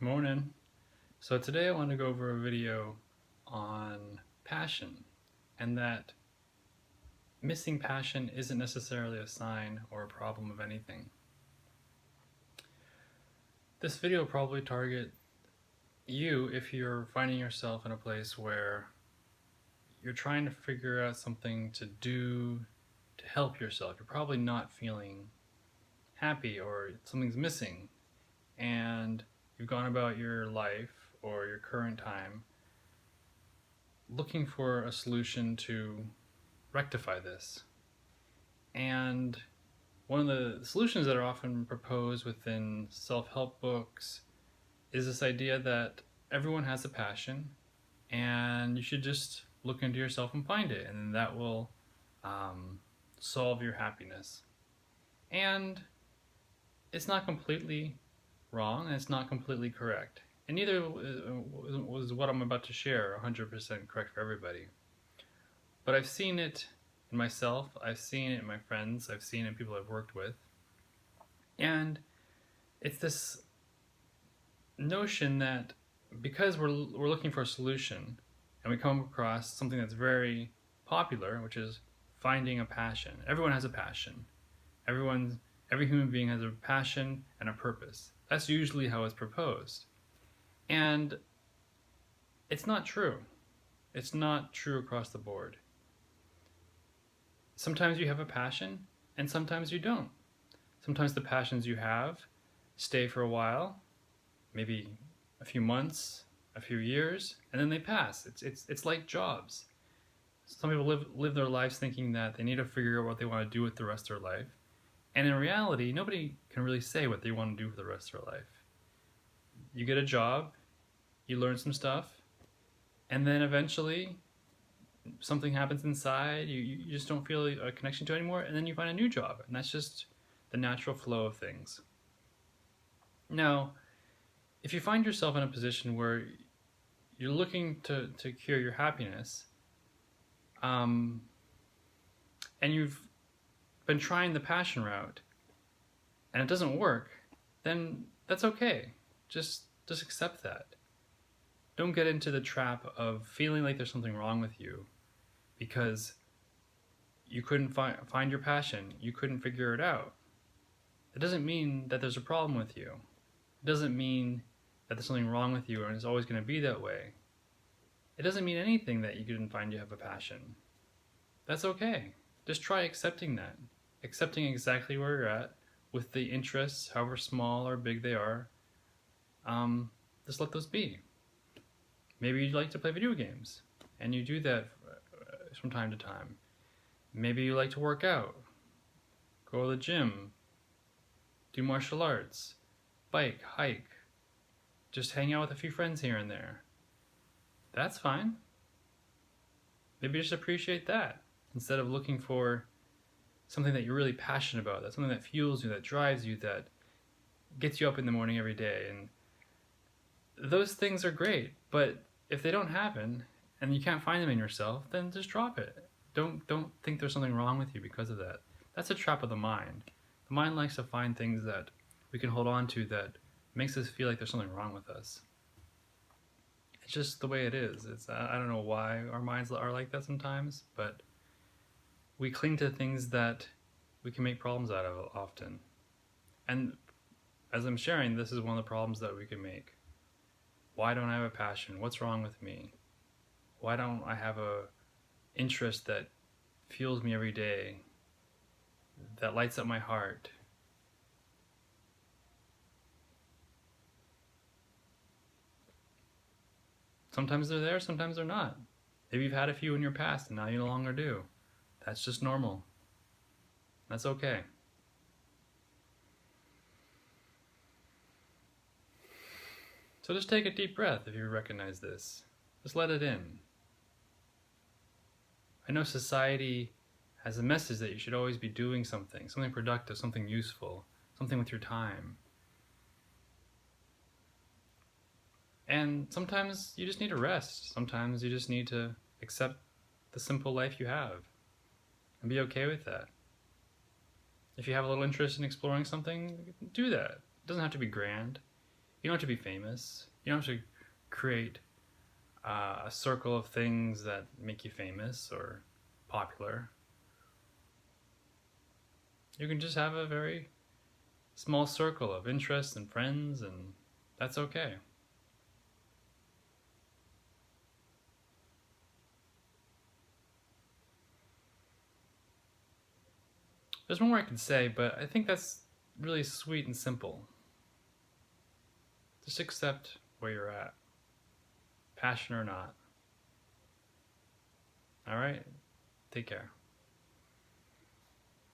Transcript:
Morning. So today I want to go over a video on passion and that missing passion isn't necessarily a sign or a problem of anything. This video will probably target you if you're finding yourself in a place where you're trying to figure out something to do to help yourself. You're probably not feeling happy or something's missing and you've gone about your life or your current time looking for a solution to rectify this. And one of the solutions that are often proposed within self-help books is this idea that everyone has a passion and you should just look into yourself and find it, and that will solve your happiness. And it's not completely wrong and it's not completely correct. And neither was what I'm about to share 100% correct for everybody. But I've seen it in myself, I've seen it in my friends, I've seen it in people I've worked with. And it's this notion that because we're looking for a solution and we come across something that's very popular, which is finding a passion. Everyone has a passion. Every human being has a passion and a purpose. That's usually how it's proposed. And it's not true. It's not true across the board. Sometimes you have a passion and sometimes you don't. Sometimes the passions you have stay for a while, maybe a few months, a few years, and then they pass. It's like jobs. Some people live their lives thinking that they need to figure out what they want to do with the rest of their life. And in reality, nobody can really say what they want to do for the rest of their life. You get a job, you learn some stuff, and then eventually something happens inside, you just don't feel a connection to it anymore, and then you find a new job, and that's just the natural flow of things. Now, if you find yourself in a position where you're looking to cure your happiness, and you've been trying the passion route, and it doesn't work, then that's okay. Just accept that. Don't get into the trap of feeling like there's something wrong with you because you couldn't find your passion, you couldn't figure it out. It doesn't mean that there's a problem with you. It doesn't mean that there's something wrong with you and it's always going to be that way. It doesn't mean anything that you couldn't find you have a passion. That's okay. Just try accepting that. Accepting exactly where you're at with the interests, however small or big they are. Just let those be. Maybe you'd like to play video games, and you do that from time to time. Maybe you like to work out, go to the gym, do martial arts, bike, hike, just hang out with a few friends here and there. That's fine. Maybe just appreciate that instead of looking for something that you're really passionate about, that's something that fuels you, that drives you, that gets you up in the morning every day. And those things are great, but if they don't happen and you can't find them in yourself, then just drop it. Don't think there's something wrong with you because of that. That's a trap of the mind. The mind likes to find things that we can hold on to that makes us feel like there's something wrong with us. It's just the way it is. I don't know why our minds are like that sometimes, but we cling to things that we can make problems out of often. And as I'm sharing, this is one of the problems that we can make. Why don't I have a passion? What's wrong with me? Why don't I have a interest that fuels me every day, that lights up my heart? Sometimes they're there, sometimes they're not. Maybe you've had a few in your past and now you no longer do. That's just normal. That's okay. So just take a deep breath if you recognize this. Just let it in. I know society has a message that you should always be doing something productive, something useful, something with your time. And sometimes you just need to rest. Sometimes you just need to accept the simple life you have and be okay with that. If you have a little interest in exploring something, do that. It doesn't have to be grand. You don't have to be famous. You don't have to create a circle of things that make you famous or popular. You can just have a very small circle of interests and friends, and that's okay. There's more I could say, but I think that's really sweet and simple. Just accept where you're at, passion or not. All right? Take care.